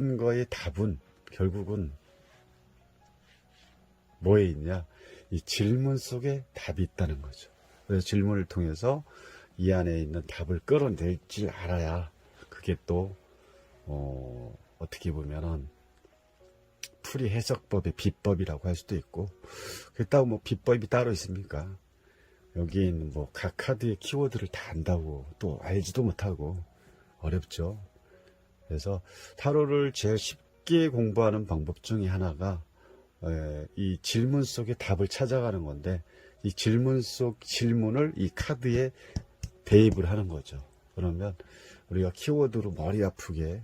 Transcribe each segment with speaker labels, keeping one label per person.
Speaker 1: 모든 거의 답은 결국은 뭐에 있냐? 이 질문 속에 답이 있다는 거죠. 그래서 질문을 통해서 이 안에 있는 답을 끌어낼 줄 알아야 그게 또 어떻게 보면은 풀이 해석법의 비법이라고 할 수도 있고, 그렇다고 뭐 비법이 따로 있습니까? 여기 있는 뭐 각 카드의 키워드를 다 안다고 또 알지도 못하고 어렵죠. 그래서 타로를 제일 쉽게 공부하는 방법 중에 하나가 이 질문 속에 답을 찾아가는 건데, 이 질문 속 질문을 이 카드에 대입을 하는 거죠. 그러면 우리가 키워드로 머리 아프게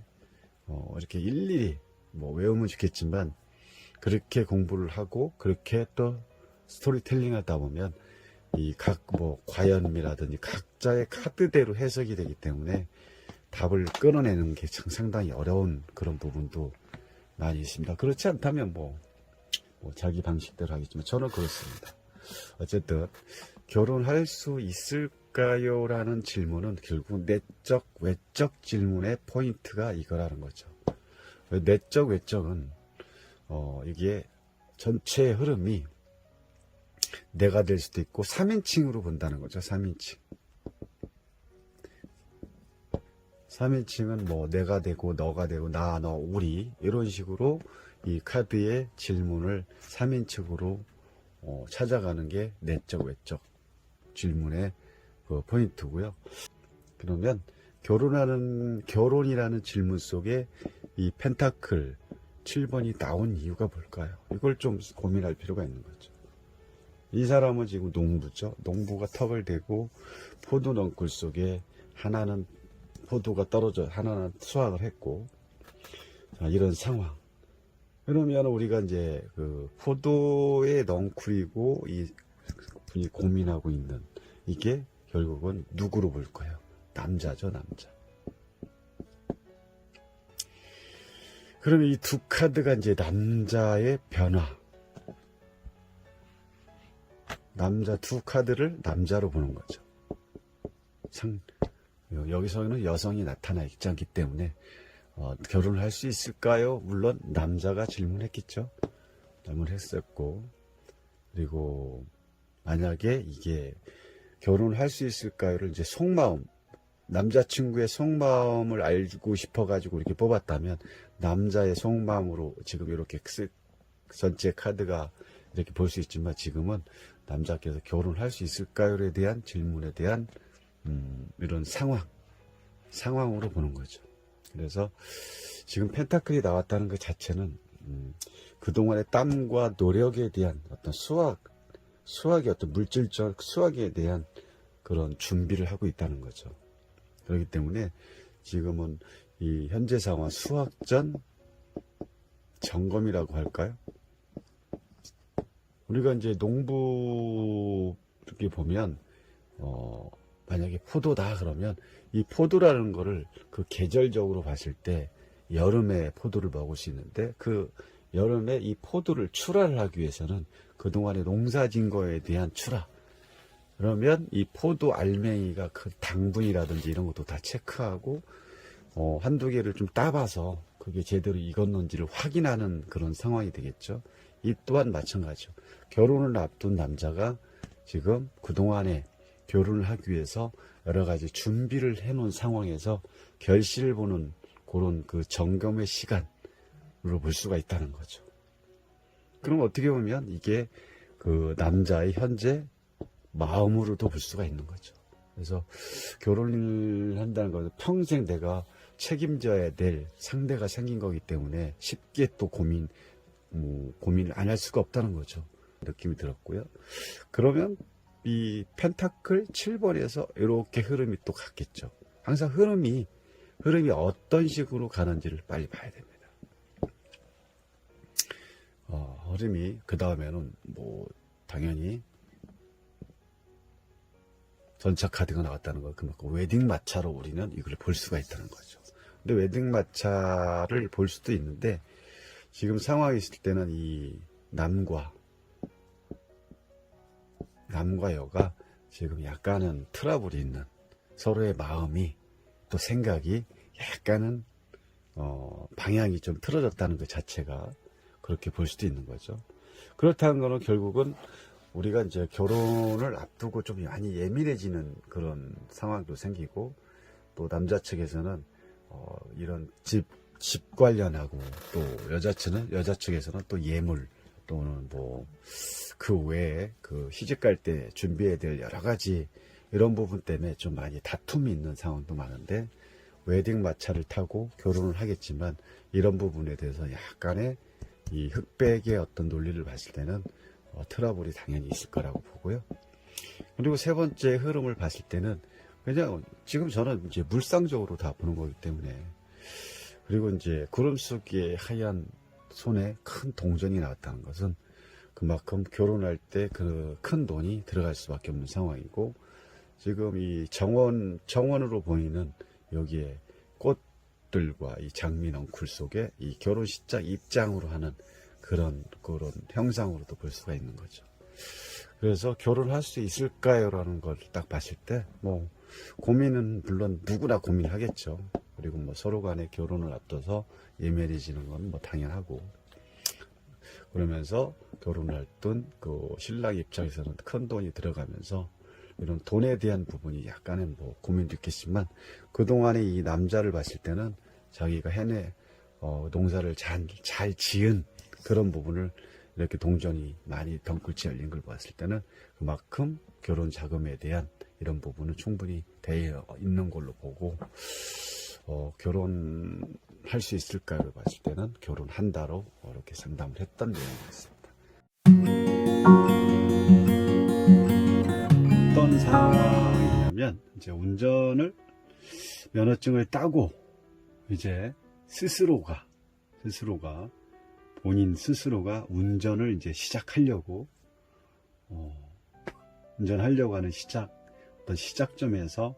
Speaker 1: 이렇게 일일이 뭐 외우면 좋겠지만, 그렇게 공부를 하고 그렇게 또 스토리텔링 하다 보면 이 각 뭐 과연이라든지 각자의 카드대로 해석이 되기 때문에 답을 끌어내는 게 상당히 어려운 그런 부분도 많이 있습니다. 그렇지 않다면 뭐 자기 방식대로 하겠지만 저는 그렇습니다. 어쨌든 결혼할 수 있을까요? 라는 질문은 결국 내적 외적 질문의 포인트가 이거라는 거죠. 내적 외적은 이게 전체의 흐름이 내가 될 수도 있고 3인칭으로 본다는 거죠. 3인칭. 3인칭은 뭐 내가 되고 너가 되고 나, 너, 우리 이런 식으로 이 카드의 질문을 3인칭으로 찾아가는 게 내적 외적 질문의 그 포인트고요. 그러면 결혼이라는 질문 속에 이 펜타클 7번이 나온 이유가 뭘까요? 이걸 좀 고민할 필요가 있는 거죠. 이 사람은 지금 농부죠. 농부가 턱을 대고 포도 넝쿨 속에 하나는 포도가 떨어져 하나는 수확을 했고, 자, 이런 상황. 그러면 우리가 이제 그 포도의 넝쿨이고 이 분이 고민하고 있는 이게 결국은 누구로 볼 거예요? 남자죠, 남자. 그러면 이 두 카드가 이제 남자의 변화. 남자 두 카드를 남자로 보는 거죠. 여기서는 여성이 나타나 있지 않기 때문에 결혼을 할 수 있을까요? 물론 남자가 질문했겠죠. 질문했었고, 그리고 만약에 이게 결혼을 할 수 있을까요를 이제 속마음, 남자친구의 속마음을 알고 싶어가지고 이렇게 뽑았다면 남자의 속마음으로 지금 이렇게 전체 카드가 이렇게 볼 수 있지만, 지금은 남자께서 결혼할 수 있을까요에 대한 질문에 대한 이런 상황으로 보는 거죠. 그래서 지금 펜타클이 나왔다는 것 자체는 그동안의 땀과 노력에 대한 어떤 수학의 어떤 물질적 수학에 대한 그런 준비를 하고 있다는 거죠. 그렇기 때문에 지금은 이 현재 상황 수학전 점검이라고 할까요? 우리가 이제 농부 이렇게 보면 만약에 포도다 그러면 이 포도라는 거를 그 계절적으로 봤을 때 여름에 포도를 먹을 수 있는데, 그 여름에 이 포도를 출하를 하기 위해서는 그동안에 농사진 거에 대한 출하, 그러면 이 포도 알맹이가 그 당분이라든지 이런 것도 다 체크하고 한두 개를 좀 따봐서 그게 제대로 익었는지를 확인하는 그런 상황이 되겠죠. 이 또한 마찬가지죠. 결혼을 앞둔 남자가 지금 그동안에 결혼을 하기 위해서 여러 가지 준비를 해놓은 상황에서 결실을 보는 그런 그 점검의 시간으로 볼 수가 있다는 거죠. 그럼 어떻게 보면 이게 그 남자의 현재 마음으로도 볼 수가 있는 거죠. 그래서 결혼을 한다는 것은 평생 내가 책임져야 될 상대가 생긴 거기 때문에 쉽게 또 고민을 안 할 수가 없다는 거죠. 느낌이 들었고요. 그러면 이 펜타클 7번에서 이렇게 흐름이 또 갔겠죠. 항상 흐름이 어떤 식으로 가는지를 빨리 봐야 됩니다. 흐름이 그 다음에는 뭐 당연히 전차 카드가 나왔다는 거, 그만큼 웨딩 마차로 우리는 이걸 볼 수가 있다는 거죠. 근데 웨딩 마차를 볼 수도 있는데, 지금 상황이 있을 때는 이 남과 여가 지금 약간은 트러블이 있는, 서로의 마음이 또 생각이 약간은 방향이 좀 틀어졌다는 것 자체가 그렇게 볼 수도 있는 거죠. 그렇다는 거는 결국은 우리가 이제 결혼을 앞두고 좀 많이 예민해지는 그런 상황도 생기고, 또 남자 측에서는 이런 집 관련하고, 또 여자 측에서는 또 예물, 또는 뭐 그 외에 그 시집 갈 때 준비해야 될 여러 가지 이런 부분 때문에 좀 많이 다툼이 있는 상황도 많은데, 웨딩 마차를 타고 결혼을 하겠지만 이런 부분에 대해서 약간의 이 흑백의 어떤 논리를 봤을 때는 트러블이 당연히 있을 거라고 보고요. 그리고 세 번째 흐름을 봤을 때는 그냥 지금 저는 이제 물상적으로 다 보는 거기 때문에, 그리고 이제 구름 속에 하얀 손에 큰 동전이 나왔다는 것은 그만큼 결혼할 때 그 큰 돈이 들어갈 수밖에 없는 상황이고, 지금 이 정원으로 보이는 여기에 꽃들과 이 장미 넝쿨 속에 이 결혼식장 입장으로 하는 그런 형상으로도 볼 수가 있는 거죠. 그래서 결혼할 수 있을까요? 라는 걸 딱 봤을 때, 뭐, 고민은 물론 누구나 고민하겠죠. 그리고 뭐 서로 간에 결혼을 앞둬서 예민해지는 건 뭐 당연하고, 그러면서 결혼할 땐 그 신랑 입장에서는 큰 돈이 들어가면서 이런 돈에 대한 부분이 약간은 뭐 고민도 있겠지만, 그동안에 이 남자를 봤을 때는 자기가 농사를 잘 지은 그런 부분을 이렇게 동전이 많이 덩굴지 열린 걸 봤을 때는 그만큼 결혼 자금에 대한 이런 부분은 충분히 되어 있는 걸로 보고, 결혼할 수 있을까를 봤을 때는 결혼한다로 이렇게 상담을 했던 내용이었습니다. 어떤 상황이냐면, 이제 면허증을 따고 이제 본인 스스로가 운전을 이제 시작하려고 하는 어떤 시작점에서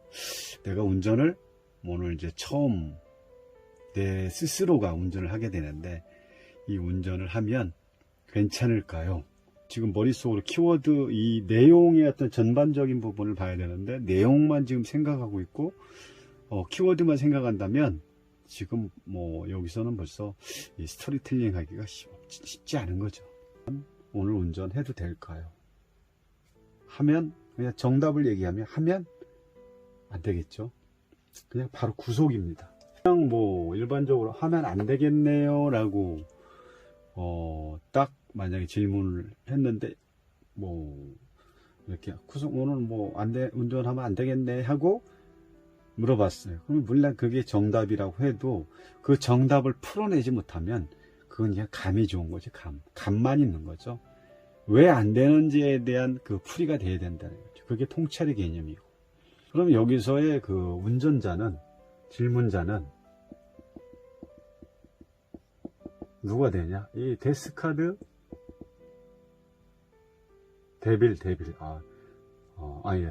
Speaker 1: 내가 운전을 오늘 이제 처음 내 스스로가 운전을 하게 되는데, 이 운전을 하면 괜찮을까요? 지금 머릿속으로 키워드, 이 내용의 어떤 전반적인 부분을 봐야 되는데, 내용만 지금 생각하고 있고 키워드만 생각한다면 지금 뭐 여기서는 벌써 이 스토리텔링 하기가 쉽지 않은 거죠. 오늘 운전해도 될까요? 하면 그냥 정답을 얘기하면 하면 안 되겠죠. 그냥 바로 구속입니다. 그냥 뭐 일반적으로 하면 안 되겠네요 라고 딱 만약에 질문을 했는데, 뭐 이렇게 구속 오늘 뭐 운전하면 안 되겠네 하고 물어봤어요. 그럼 물론 그게 정답이라고 해도 그 정답을 풀어내지 못하면 그건 그냥 감이 좋은 거지. 감만 있는 거죠. 왜 안 되는지에 대한 그 풀이가 돼야 된다는 거죠. 그게 통찰의 개념이고. 그럼 여기서의 그 질문자는 누가 되냐? 이 데스카드 데빌.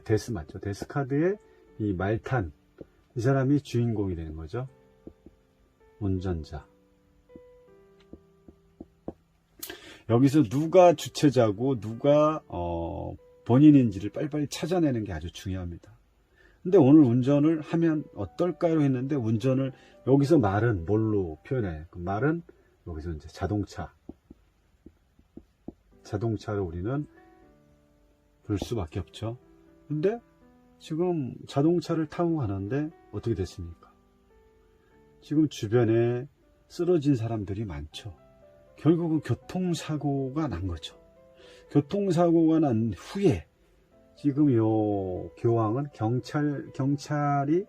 Speaker 1: 데스 맞죠? 데스카드의 이 말탄, 이 사람이 주인공이 되는 거죠. 운전자. 여기서 누가 주체자고 누가 본인인지를 빨리빨리 찾아내는 게 아주 중요합니다. 근데 오늘 운전을 하면 어떨까요? 했는데, 운전을 여기서 말은 뭘로 표현해? 그 말은 여기서 이제 자동차를 우리는 볼 수밖에 없죠. 근데 지금 자동차를 타고 가는데 어떻게 됐습니까? 지금 주변에 쓰러진 사람들이 많죠. 결국은 교통사고가 난 거죠. 교통사고가 난 후에 지금 요 교황은 경찰이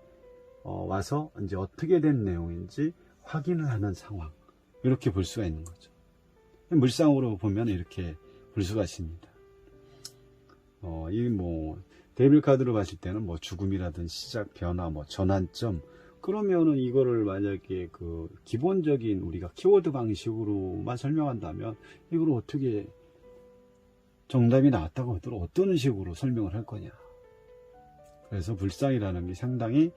Speaker 1: 와서 이제 어떻게 된 내용인지 확인을 하는 상황, 이렇게 볼 수가 있는 거죠. 물상으로 보면 이렇게 볼 수가 있습니다. 이 뭐 데빌 카드로 봤을 때는 뭐 죽음이라든 시작, 변화, 뭐 전환점, 그러면은 이거를 만약에 그 기본적인 우리가 키워드 방식으로만 설명한다면 이걸 어떻게 정답이 나왔다고 하더라도 어떤 식으로 설명을 할 거냐. 그래서 불상이라는 게 상당히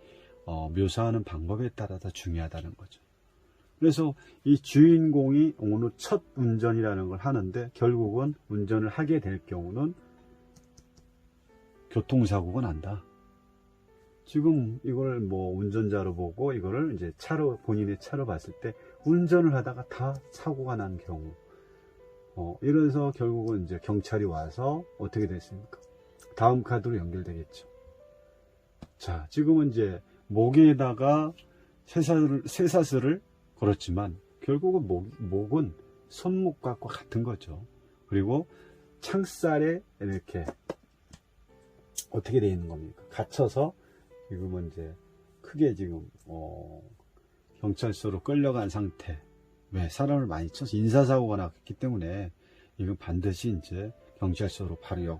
Speaker 1: 묘사하는 방법에 따라서 중요하다는 거죠. 그래서 이 주인공이 오늘 첫 운전이라는 걸 하는데, 결국은 운전을 하게 될 경우는 교통사고가 난다. 지금 이걸 뭐 운전자로 보고 이거를 이제 본인의 차로 봤을 때 운전을 하다가 다 사고가 난 경우. 이래서 결국은 이제 경찰이 와서 어떻게 됐습니까? 다음 카드로 연결되겠죠. 자, 지금은 이제 목에다가 쇠사슬을 걸었지만 결국은 목은 손목과 같은 거죠. 그리고 창살에 이렇게 어떻게 되어 있는 겁니까? 갇혀서 지금은 이제 크게 지금 경찰서로 끌려간 상태. 왜? 사람을 많이 쳐서 인사사고가 났기 때문에 이건 반드시 이제 경찰서로 바로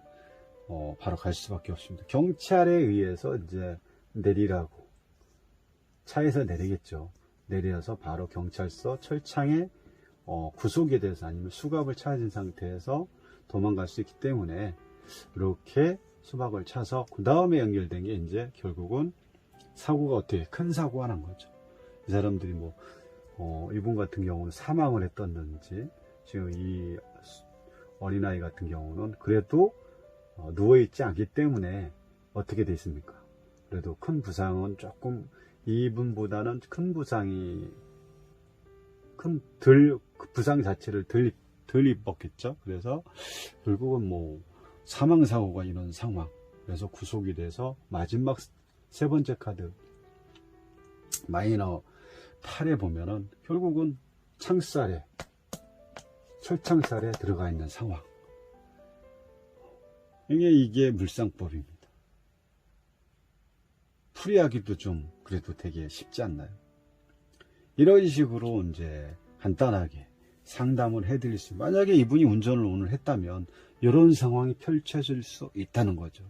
Speaker 1: 갈 수밖에 없습니다. 경찰에 의해서 이제 내리라고 차에서 내리겠죠. 내려서 바로 경찰서 철창에 구속이 돼서 아니면 수갑을 차진 상태에서 도망갈 수 있기 때문에 이렇게 수박을 차서 그 다음에 연결된 게 이제 결국은 사고가 어떻게 큰 사고가 난 거죠. 이 사람들이 이분 같은 경우는 사망을 했던지 지금 이 어린아이 같은 경우는 그래도 누워있지 않기 때문에 어떻게 돼 있습니까? 그래도 큰 부상은 조금 이분보다는 큰 부상이 그 부상 자체를 덜 입었겠죠. 그래서 결국은 사망사고가 이런 상황. 그래서 구속이 돼서 마지막 세 번째 카드 마이너 8에 보면은 결국은 철창살에 들어가 있는 상황. 이게 물상법입니다. 풀이하기도 좀 그래도 되게 쉽지 않나요? 이런 식으로 이제 간단하게 상담을 해드릴 수, 만약에 이분이 운전을 오늘 했다면 이런 상황이 펼쳐질 수 있다는 거죠.